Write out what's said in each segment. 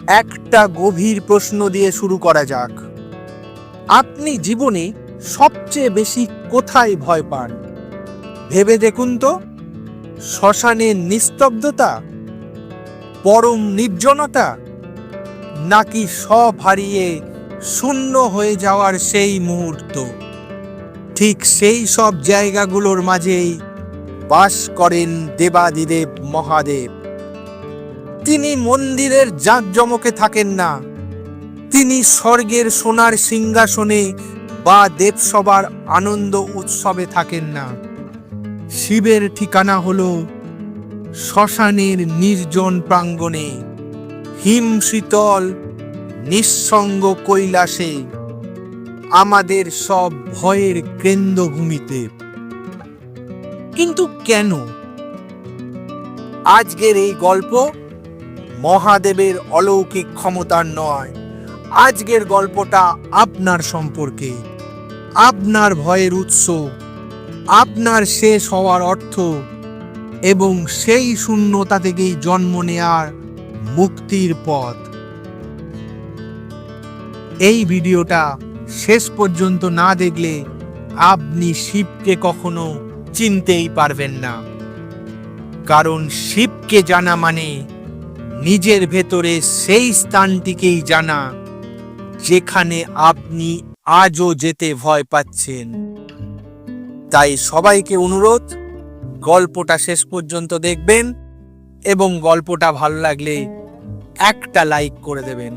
একটা গভীর প্রশ্ন দিয়ে শুরু করা যাক। আপনি জীবনে সবচেয়ে বেশি কোথায় ভয় পান? ভেবে দেখুন তো। শ্মশানের নিস্তব্ধতা, পরম নির্জনতা, নাকি সব হারিয়ে শূন্য হয়ে যাওয়ার সেই মুহূর্ত? ঠিক সেই সব জায়গাগুলোর মাঝেই বাস করেন দেবাদিদেব মহাদেব। তিনি মন্দিরের জাঁকজমকে থাকেন না, তিনি স্বর্গের সোনার সিংহাসনে বা দেবসভার আনন্দ উৎসবে থাকেন না। শিবের ঠিকানা হলো শ্মশানের নির্জন প্রাঙ্গণে, হিমশীতল নিঃসঙ্গ কৈলাসে, আমাদের সব ভয়ের কেন্দ্রভূমিতে। কিন্তু কেন? আজকের এই গল্প মহাদেবের অলৌকিক ক্ষমতার নয়। আজকের গল্পটা আপনার সম্পর্কে, আপনার ভয়ের উৎস, আপনার শেষ হওয়ার অর্থ এবং সেই শূন্যতা থেকেই জন্ম নেয়ার মুক্তির পথ। এই ভিডিওটা শেষ পর্যন্ত না দেখলে আপনি শিবকে কখনো চিনতেই পারবেন না। কারণ শিবকে জানা মানে নিজের ভেতরে সেই স্থানটিকেই জানা যেখানে আপনি আজও যেতে ভয় পাচ্ছেন। তাই সবাইকে অনুরোধ, গল্পটা শেষ পর্যন্ত দেখবেন এবং গল্পটা ভালো লাগলে একটা লাইক করে দেবেন।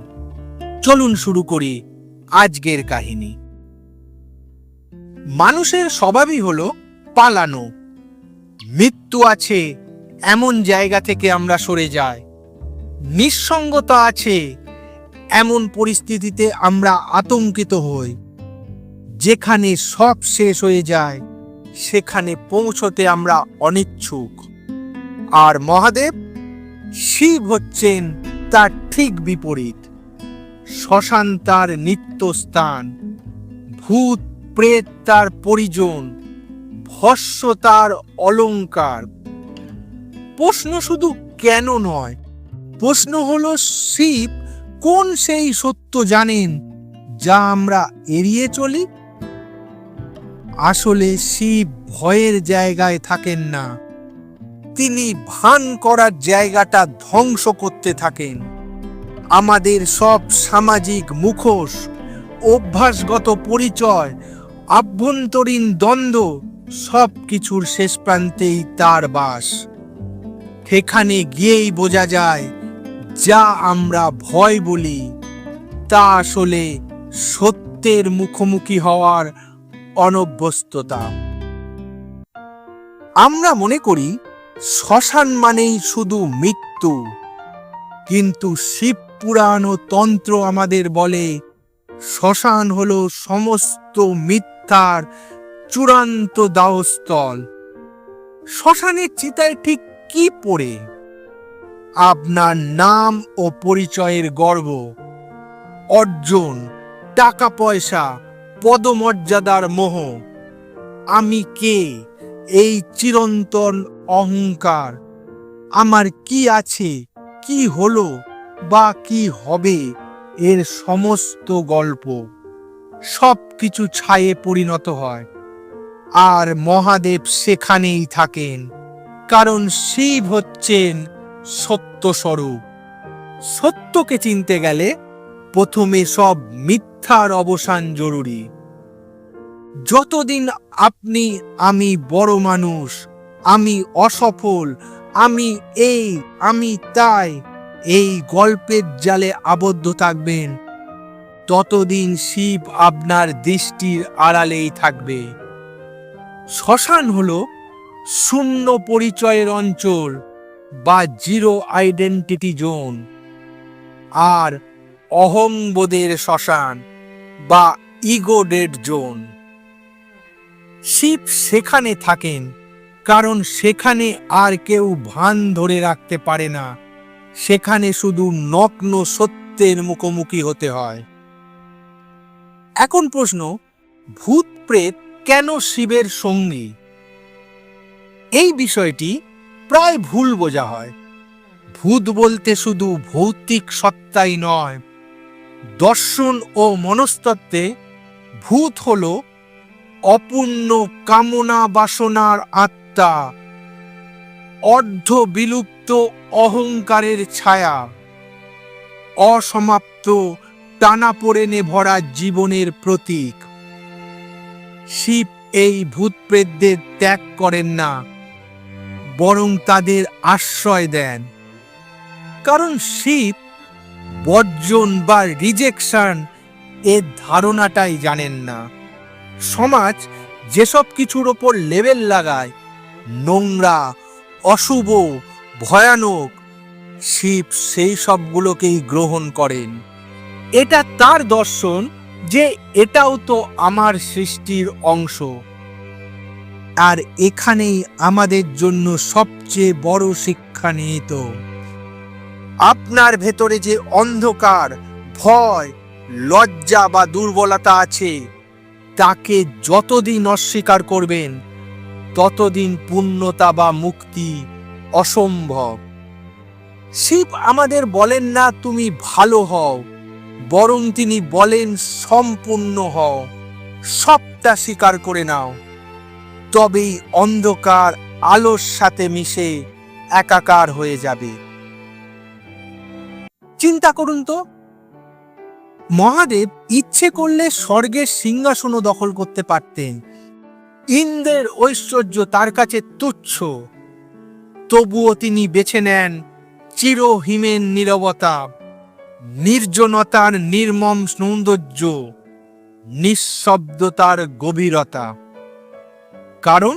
চলুন শুরু করি আজকের কাহিনী। মানুষের স্বভাবই হলো পালানো। মৃত্যু আছে এমন জায়গা থেকে আমরা সরে যাই, নিঃসঙ্গতা আছে এমন পরিস্থিতিতে আমরা আতঙ্কিত হই। যেখানে সব শেষ হয়ে যায় সেখানে পৌঁছতে আমরা অনিচ্ছুক। আর মহাদেব শিব হচ্ছেন তার ঠিক বিপরীত। শ্মশান তার নিত্যস্থান, ভূত প্রেত তার পরিজন, ভস্য তার অলংকার। প্রশ্ন শুধু কেন নয়, প্রশ্ন হলো শিব কোন সেই সত্য জানেন যা আমরা এড়িয়ে চলি? আসলে শিব ভয়ের জায়গায় থাকেন না, তিনি ভান করার জায়গাটা ধ্বংস করতে থাকেন। আমাদের সব সামাজিক মুখোশ, অভ্যাসগত পরিচয়, আভ্যন্তরীণ দ্বন্দ্ব, সব কিছুর শেষ প্রান্তেই তার বাস। সেখানে গিয়েই বোঝা যায় যা আমরা ভয় বলি তা আসলে সত্যের মুখোমুখি হওয়ার অনভ্যস্ততা। আমরা মনে করি শ্মশান মানেই শুধু মৃত্যু, কিন্তু শিব পুরাণ ও তন্ত্র আমাদের বলে শ্মশান হলো সমস্ত মিথ্যার চূড়ান্ত দাহস্থল। শ্মশানের চিতায় ঠিক কি পড়ে? আপনার নাম ও পরিচয়ের গর্ব, অর্জন, টাকা পয়সা, পদমর্যাদার মোহ। আমি কে? এই চিরন্তন অহংকার। আমার কি আছে, কি হলো বা কি হবে, এর সমস্ত গল্প সব কিছু ছায়ে পরিণত হয়। আর মহাদেব সেখানেই থাকেন, কারণ শিব হচ্ছেন সত্য স্বরূপ। সত্যকে চিনতে গেলে প্রথমে সব মিথ্যার অবসান জরুরি। যতদিন আপনি আমি বড় মানুষ, আমি অসফল, আমি এই, আমি তাই, এই গল্পের জালে আবদ্ধ থাকবেন, ততদিন শিব আপনার দৃষ্টির আড়ালেই থাকবে। শ্মশান হলো শূন্য পরিচয়ের অঞ্চল বা জিরো আইডেন্টিটি জোন, আর অহংবোধের শ্মশান বা ইগো ডেড জোন। শিব সেখানে থাকেন কারণ সেখানে আর কেউ ভান ধরে রাখতে পারে না। সেখানে শুধু নগ্ন সত্যের মুখোমুখি হতে হয়। এখন প্রশ্ন, ভূত প্রেত কেন শিবের সঙ্গী? এই বিষয়টি প্রায় ভুল বোঝা হয়। ভূত বলতে শুধু ভৌতিক সত্তাই নয়, দর্শন ও মনস্তত্ত্বে ভূত হল অপূর্ণ কামনা বাসনার আত্মা, অর্ধ বিলুপ্ত অহংকারের ছায়া, অসমাপ্ত টানাপোড়েনে ভরা জীবনের প্রতীক। শিব এই ভূত প্রেতদের ত্যাগ করেন না, বরং তাদের আশ্রয় দেন। কারণ শিব বর্জন বা রিজেকশন এর ধারণাটাই জানেন না। সমাজ যেসব কিছুর ওপর লেবেল লাগায়, নোংরা, অশুভ, ভয়ানক, শিব সেই সবগুলোকেই গ্রহণ করেন। এটা তার দর্শন যে এটাও তো আমার সৃষ্টির অংশ। আর এখানেই আমাদের জন্য সবচেয়ে বড় শিক্ষা নিহিত। আপনার ভেতরে যে অন্ধকার, ভয়, লজ্জা বা দুর্বলতা আছে, তাকে যতদিন অস্বীকার করবেন ততদিন পূর্ণতা বা মুক্তি অসম্ভব। শিব আমাদের বলেন না তুমি ভালো হও, বরং তিনি বলেন সম্পূর্ণ হও, সবটা স্বীকার করে নাও। তবেই অন্ধকার আলোর সাথে মিশে একাকার হয়ে যাবে। চিন্তা করুন তো, মহাদেব ইচ্ছে করলে স্বর্গের সিংহাসনও দখল করতে পারতেন। ইন্দ্রের ঐশ্বর্য তার কাছে তুচ্ছ, তবুও তিনি বেছে নেন চিরহিমের নীরবতা, নির্জনতার নির্মম সৌন্দর্য, নিঃশব্দতার গভীরতা। কারণ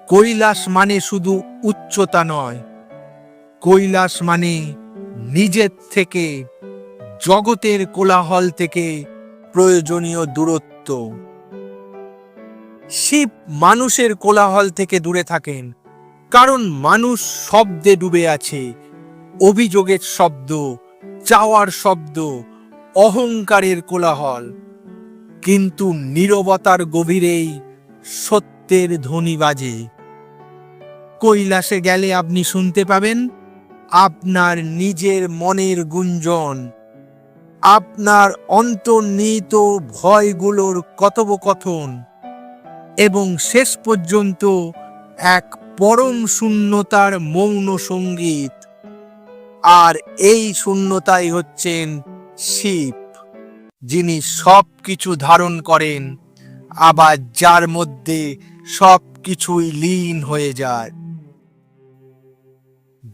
কৈলাস মানে শুধু উচ্চতা নয়, কৈলাস মানে নিজের থেকে, জগতের কোলাহল থেকে প্রয়োজনীয় দূরত্ব। শিব মানুষের কোলাহল থেকে দূরে থাকেন, কারণ মানুষ শব্দে ডুবে আছে। অভিযোগের শব্দ, চাওয়ার শব্দ, অহংকারের কোলাহল। কিন্তু নীরবতার গভীরেই সত্যের ধ্বনি বাজে। কৈলাসে গেলে আপনি শুনতে পাবেন আপনার নিজের মনের গুঞ্জন, আপনার অন্তর্নিহিত ভয়গুলোর কথোপকথন, এবং শেষ পর্যন্ত এক পরম শূন্যতার মৌন সঙ্গীত। আর এই শূন্যতাই হচ্ছেন শিব, যিনি সব কিছু ধারণ করেন, আবার যার মধ্যে সব কিছুই লীন হয়ে যায়।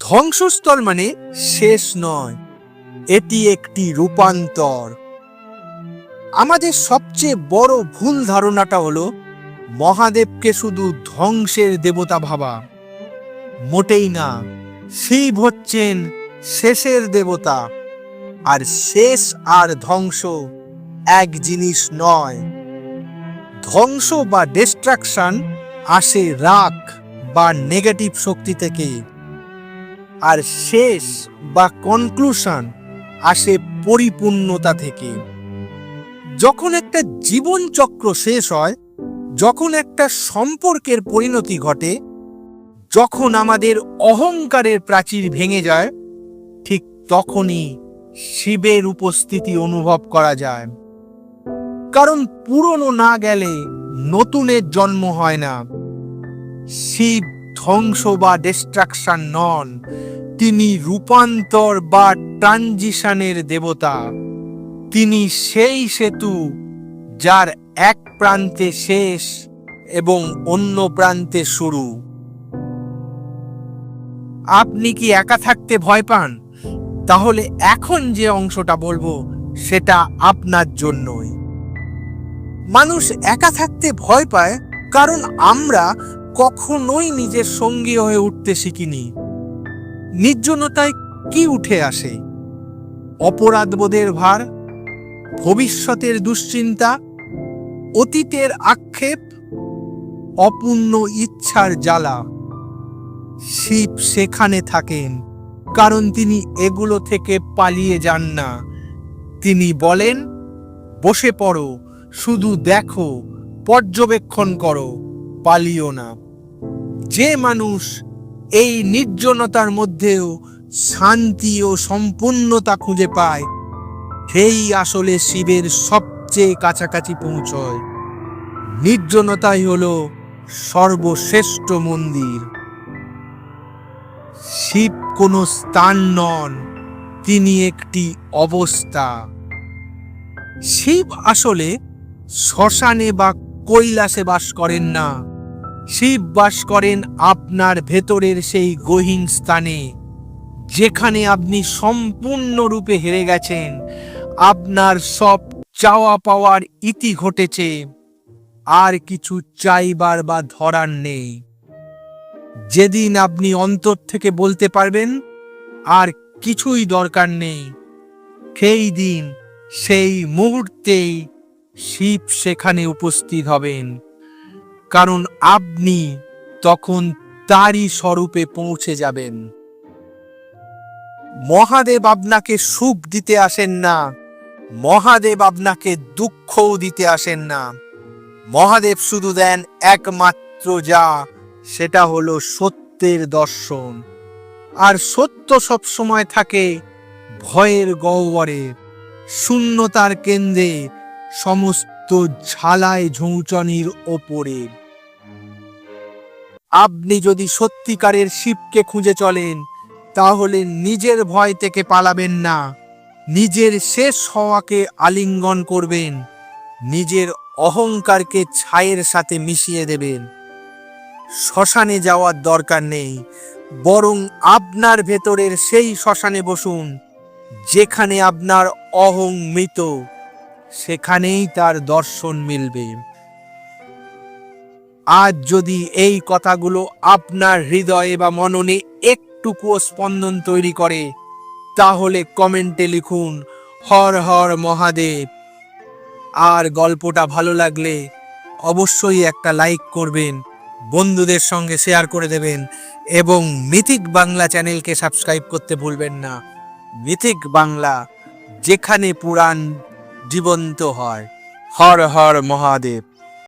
ধ্বংসস্তর মানে শেষ নয়, এটি একটি রূপান্তর। আমাদের সবচেয়ে বড় ভুল ধারণাটা হলো মহাদেবকে শুধু ধ্বংসের দেবতা ভাবা। মোটেই না, শিব হচ্ছেন শেষের দেবতা। আর শেষ আর ধ্বংস এক জিনিস নয়। ধ্বংস বা ডিস্ট্রাকশন আসে রাগ বা নেগেটিভ শক্তি থেকে, আর শেষ বা কনক্লুশন আসে পরিপূর্ণতা থেকে। যখন একটা জীবন চক্র শেষ হয়, যখন একটা সম্পর্কের পরিণতি ঘটে, যখন আমাদের অহংকারের প্রাচীর ভেঙে যায়, ঠিক তখনই শিবের উপস্থিতি অনুভব করা যায়। কারণ পুরনো না গেলে নতুনের জন্ম হয় না। শিব ধ্বংস বা ডিস্ট্রাকশন নন, তিনি রূপান্তর বা ট্রানজিশনের দেবতা। তিনি সেই সেতু যার এক প্রান্তে শেষ এবং অন্য প্রান্তে শুরু। আপনি কি একা থাকতে ভয় পান? তাহলে এখন যে অংশটা বলবো সেটা আপনার জন্যই। মানুষ একা থাকতে ভয় পায় কারণ আমরা কখনোই নিজের সঙ্গী হয়ে উঠতে শিখিনি। নির্জনতায় কি উঠে আসে? অপরাধবোধের ভার, ভবিষ্যতের দুশ্চিন্তা, অতীতের আক্ষেপ, অপূর্ণ ইচ্ছার জ্বালা। শিব সেখানে থাকেন কারণ তিনি এগুলো থেকে পালিয়ে যান না। তিনি বলেন, বসে পড়ো, শুধু দেখো, পর্যবেক্ষণ করো, পালিও না। যে মানুষ এই নির্জনতার মধ্যেও শান্তি ও সম্পূর্ণতা খুঁজে পায়, সেই আসলে শিবের সবচেয়ে কাছাকাছি পৌঁছয়। নির্জনতাই হলো সর্বশ্রেষ্ঠ মন্দির। শিব কোনো স্থান নন, তিনি একটি অবস্থা। শিব আসলে শ্মশানে বা কৈলাসে বাস করেন না। শিব বাস করেন আপনার ভেতরের সেই গহীন স্থানে, যেখানে আপনি সম্পূর্ণরূপে হেরে গেছেন। আপনার সব চাওয়া পাওয়ার ইতি ঘটেছে, আর কিছু চাইবার বা ধরার নেই। যেদিন আপনি অন্তর থেকে বলতে পারবেন আর কিছুই দরকার নেই, সেই দিন, সেই মুহূর্তেই শিব সেখানে উপস্থিত হবেন, কারণ আপনি তখন তারই স্বরূপে পৌঁছে যাবেন। মহাদেব আপনাকে সুখ দিতে আসেন না, মহাদেব আপনাকে দুঃখও দিতে আসেন না। মহাদেব শুধু দেন একমাত্র যা, সেটা হলো সত্যের দর্শন। আর সত্য সব সময় থাকে ভয়ের গহ্বরে, শূন্যতার কেন্দ্রে, সমস্ত ঝালাই ঝৌচনির ওপরে। আপনি যদি সত্যিকারের শিবকে খুঁজে চলেন, তাহলে নিজের ভয় থেকে পালাবেন না, নিজের শেষ হওয়াকে আলিঙ্গন করবেন, নিজের অহংকারকে ছাইয়ের সাথে মিশিয়ে দেবেন। শ্মশানে যাওয়ার দরকার নেই, বরং আপনার ভেতরের সেই শ্মশানে বসুন, যেখানে আপনার অহং মৃত, সেখানেই তার দর্শন মিলবে। আজ যদি এই কথাগুলো আপনার হৃদয়ে বা মননে একটুকুও স্পন্দন তৈরি করে, তাহলে কমেন্টে লিখুন হর হর মহাদেব। আর গল্পটা ভালো লাগলে অবশ্যই একটা লাইক করবেন, বন্ধুদের সঙ্গে শেয়ার করে দেবেন, এবং মিথিক বাংলা চ্যানেলকে সাবস্ক্রাইব করতে ভুলবেন না। মিথিক বাংলা, যেখানে পুরাণ জীবন্ত হয়। হর হর মহাদেব।